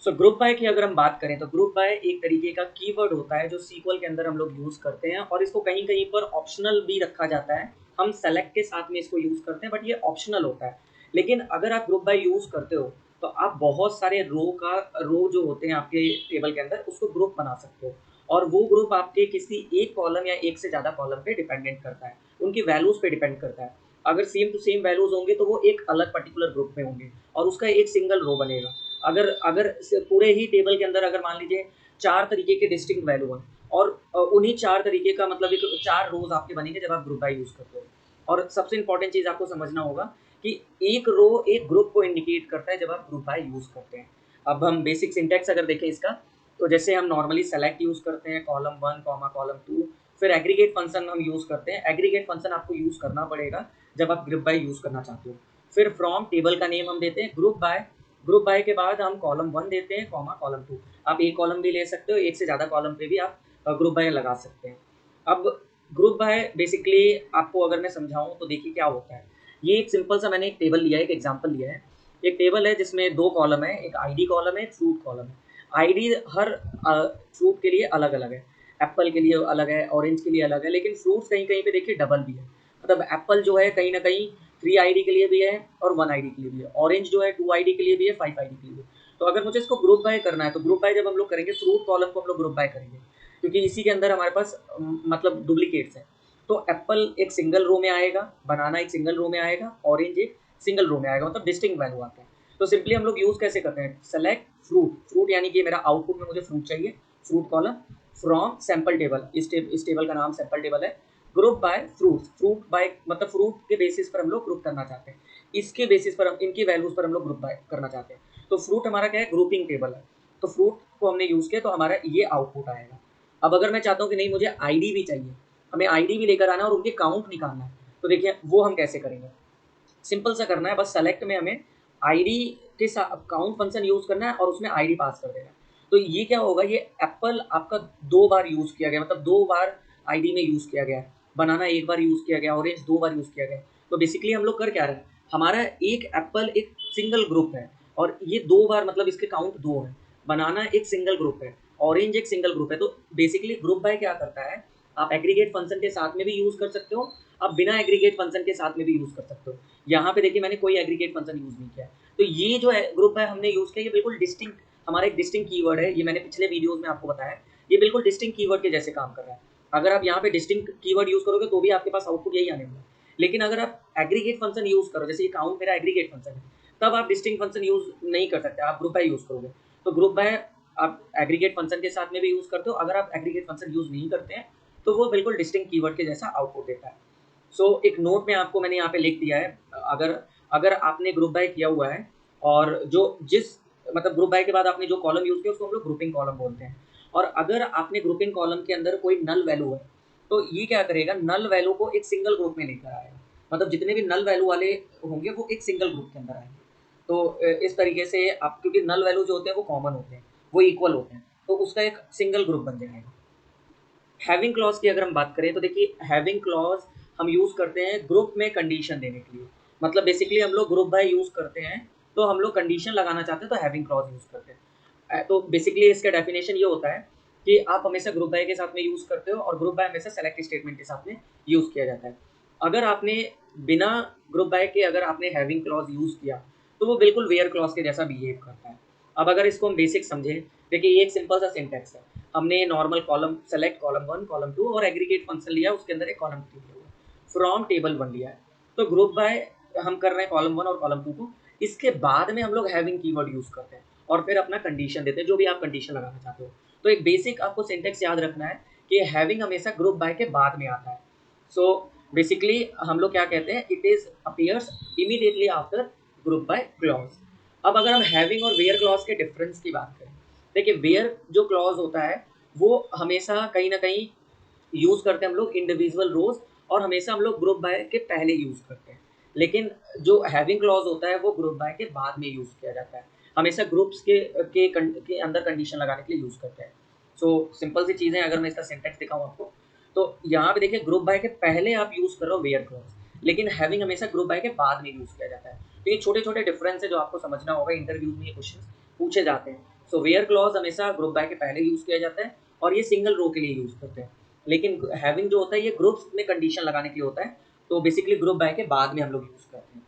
So group by की अगर हम बात करें तो ग्रुप बाय एक तरीके का कीवर्ड होता है जो सीक्वल के अंदर हम लोग यूज़ करते हैं और इसको कहीं कहीं पर ऑप्शनल भी रखा जाता है। हम सेलेक्ट के साथ में इसको यूज़ करते हैं बट ये ऑप्शनल होता है। लेकिन अगर आप ग्रुप बाय यूज़ करते हो तो आप बहुत सारे रो जो होते हैं आपके टेबल के अंदर उसको ग्रुप बना सकते हो और वो ग्रुप आपके किसी एक कॉलम या एक से ज़्यादा कॉलम पे डिपेंडेंट करता है, उनकी वैल्यूज़ पे डिपेंड करता है। अगर सेम टू सेम वैल्यूज़ होंगे तो वो एक अलग पर्टिकुलर ग्रुप में होंगे और उसका एक सिंगल रो बनेगा। अगर अगर पूरे ही टेबल के अंदर अगर मान लीजिए 4 तरीके के डिस्टिंक्ट वैल्यू हैं और उन्हीं 4 तरीके का मतलब एक 4 रोज़ आपके बनेंगे जब आप ग्रुप बाय यूज़ करते हो। और सबसे इम्पोर्टेंट चीज़ आपको समझना होगा कि एक रो एक ग्रुप को इंडिकेट करता है जब आप ग्रुप बाय यूज़ करते हैं। अब हम बेसिक सिंटैक्स अगर देखें इसका, तो जैसे हम नॉर्मली सेलेक्ट यूज़ करते हैं कॉलम 1 कॉमा कॉलम 2, फिर एग्रीगेट फंक्शन हम यूज़ करते हैं। एग्रीगेट फंक्शन आपको यूज़ करना पड़ेगा जब आप ग्रुप बाय यूज़ करना चाहते हो। फिर फ्रॉम टेबल का नेम हम देते हैं ग्रुप बाय के बाद हम कॉलम 1 देते हैं कॉमा कॉलम 2। आप एक कॉलम भी ले सकते हो, एक से ज़्यादा कॉलम पे भी आप ग्रुप बाय लगा सकते हैं। अब ग्रुप बाय बेसिकली आपको अगर मैं समझाऊँ तो देखिए क्या होता है। ये एक सिंपल सा मैंने एक टेबल लिया है, एक एग्जांपल लिया है। एक टेबल है जिसमें 2 कॉलम है, एक आईडी कॉलम है, एक फ्रूट कॉलम है। आईडी हर फ्रूट के लिए अलग-अलग है। एप्पल के लिए अलग है, ऑरेंज के लिए अलग है, लेकिन फ्रूट्स कहीं-कहीं पे देखिए डबल भी है। मतलब एप्पल जो है कहीं न कहीं 3 आईडी के लिए भी है और 1 आईडी के लिए भी है। ऑरेंज जो है 2 आईडी के लिए भी है, 5 आईडी के लिए भी है। तो अगर मुझे इसको ग्रुप बाय करना है, तो ग्रुप बाय जब हम लोग करेंगे फ्रूट कॉलम को हम लोग ग्रुप बाय करेंगे, क्योंकि इसी के अंदर हमारे पास मतलब डुप्लीकेट्स हैं। तो एप्पल एक सिंगल रो में आएगा, बनाना एक सिंगल रो में आएगा, ऑरेंज एक सिंगल रो में आएगा, मतलब डिस्टिंक्ट वैल्यू आता है। तो सिंपली हम लोग यूज़ कैसे करते हैं, सेलेक्ट फ्रूट यानी कि मेरा आउटपुट में मुझे फ्रूट चाहिए, fruit column from sample table, इस टेबल का नाम सैंपल टेबल है। ग्रुप बाय फ्रूट बाय मतलब फ्रूट के बेसिस पर हम लोग ग्रुप करना चाहते हैं। इसके बेसिस पर हम इनकी वैल्यूज़ पर हम लोग ग्रुप बाय करना चाहते हैं। तो फ्रूट हमारा क्या है, ग्रुपिंग टेबल है। तो फ्रूट को हमने यूज़ किया तो हमारा ये आउटपुट आएगा। अब अगर मैं चाहता हूँ कि नहीं मुझे आईडी भी चाहिए, हमें आईडी भी लेकर आना है और उनके काउंट निकालना है, तो देखिए वो हम कैसे करेंगे। सिंपल सा करना है, बस सेलेक्ट में हमें आईडी के साथ काउंट फंक्शन यूज़ करना है और उसमें आईडी पास कर देना है। तो ये क्या होगा, ये एप्पल आपका 2 बार यूज़ किया गया, मतलब 2 बार आईडी में यूज़ किया गया है। बनाना 1 बार यूज़ किया गया, ऑरेंज 2 बार यूज़ किया गया है। तो बेसिकली हम लोग कर क्या रहे हैं, हमारा एक एप्पल एक सिंगल ग्रुप है और ये 2 बार मतलब इसके काउंट 2 हैं। बनाना एक सिंगल ग्रुप है, ऑरेंज एक सिंगल ग्रुप है। तो बेसिकली ग्रुप बाय क्या करता है, आप एग्रीगेट फंक्शन के साथ में भी यूज़ कर सकते हो, आप बिना एग्रीगेट फंक्शन के साथ में भी यूज़ कर सकते हो। यहाँ पे देखिए मैंने कोई एग्रीगेट फंक्शन यूज़ नहीं किया है। तो ये जो है ग्रुप है हमने यूज़ किया, ये बिल्कुल डिस्टिंक्ट हमारा एक डिस्टिंक्ट कीवर्ड है। ये मैंने पिछले वीडियोज़ में आपको बताया है। ये बिल्कुल डिस्टिंक्ट कीवर्ड के जैसे काम कर रहा है। अगर आप यहाँ पे डिस्टिंक्ट कीवर्ड यूज़ करोगे तो भी आपके पास आउटपुट यही आने वाला है। लेकिन अगर आप एग्रीगेट फंक्शन यूज़ करो, जैसे ये काउंट मेरा एग्रीगेट फंक्शन है, तब आप डिस्टिंक्ट फंक्शन यूज़ नहीं कर सकते, आप ग्रुप बाय यूज़ करोगे। तो ग्रुप बाय आप एग्रीगेट फंक्शन के साथ में भी यूज़ करते हो। अगर आप एग्रीगेट फंक्शन यूज़ नहीं करते हैं, तो वो बिल्कुल डिस्टिंक्ट कीवर्ड के जैसा आउटपुट देता है। एक नोट में आपको मैंने यहाँ पे लिख दिया है। अगर अगर आपने ग्रुप बाय किया हुआ है और जो जिस मतलब ग्रुप बाय के बाद आपने जो कॉलम यूज़ किया उसको हम लोग ग्रुपिंग कॉलम बोलते हैं। और अगर आपने ग्रुपिंग कॉलम के अंदर कोई नल वैल्यू है, तो ये क्या करेगा, नल वैल्यू को एक सिंगल ग्रुप में लेकर आएगा। मतलब जितने भी नल वैल्यू वाले होंगे वो एक सिंगल ग्रुप के अंदर आएंगे। तो इस तरीके से आप, क्योंकि नल वैल्यू जो होते हैं वो कॉमन होते हैं, वो इक्वल होते हैं, तो उसका एक सिंगल ग्रुप बन जाएगा। हैविंग क्लॉज की अगर हम बात करें तो देखिए हैविंग क्लॉज हम यूज़ करते हैं ग्रुप में कंडीशन देने के लिए। मतलब बेसिकली हम लोग ग्रुप बाय यूज़ करते हैं, तो हम लोग कंडीशन लगाना चाहते हैं तो हैविंग क्लॉज यूज़ करते हैं। तो बेसिकली इसका डेफिनेशन ये होता है कि आप हमेशा ग्रुप बाय के साथ में यूज़ करते हो और ग्रुप बाय हमेशा सेलेक्ट स्टेटमेंट के साथ में यूज़ किया जाता है। अगर आपने बिना ग्रुप बाय के अगर आपने हैविंग क्लॉज यूज़ किया, तो वो बिल्कुल वेयर क्लॉज के जैसा बिहेव करता है। अब अगर इसको हम बेसिक समझें, देखिए ये एक सिंपल सा सिंटैक्स है। हमने normal column select column 1 column 2 और एग्रीगेट फंक्शन लिया, उसके अंदर एक कॉलम 3 लिया हुआ है, फ्रॉम टेबल 1 लिया है। तो ग्रुप बाय हम कर रहे हैं कॉलम 1 और कॉलम 2 को, इसके बाद में हम लोग हैविंग कीवर्ड यूज़ करते हैं और फिर अपना कंडीशन देते हैं, जो भी आप कंडीशन लगाना चाहते हो। तो एक बेसिक आपको सिंटैक्स याद रखना है कि हैविंग हमेशा ग्रुप बाय के बाद में आता है। सो बेसिकली हम लोग क्या कहते हैं, it is appears immediately after group by clause. अब अगर हम हैविंग और वेयर क्लॉज के डिफरेंस की बात करें, देखिए वेयर जो क्लॉज होता है वो हमेशा कहीं न कहीं यूज़ करते हैं हम लोग इंडिविजुअल रोज़, और हमेशा हम लोग ग्रुप बाय के पहले यूज़ करते हैं। लेकिन जो हैविंग क्लॉज़ होता है वो ग्रुप बाय के बाद में यूज़ किया जाता है। हमेशा ग्रुप्स के अंदर कंडीशन लगाने के लिए यूज़ करते हैं। सिंपल सी चीज़ें अगर मैं इसका सिंटैक्स दिखाऊँ आपको, तो यहाँ पे देखिए ग्रुप बाय के पहले आप यूज़ कर रहे हो वेयर क्लॉज़, लेकिन हैविंग हमेशा ग्रुप बाय के बाद में यूज़ किया जाता है। तो ये छोटे-छोटे डिफरेंस है जो आपको समझना होगा, इंटरव्यूज़ में ये क्वेश्चंस पूछे जाते हैं। सो वेयर क्लॉज हमेशा ग्रुप बाय के पहले यूज़ किया जाता है और ये सिंगल रो के लिए यूज़ करते हैं। लेकिन हैविंग जो होता है ये ग्रुप्स में कंडीशन लगाने के लिए होता है, तो बेसिकली ग्रुप बाय के बाद में हम लोग यूज़ करते हैं।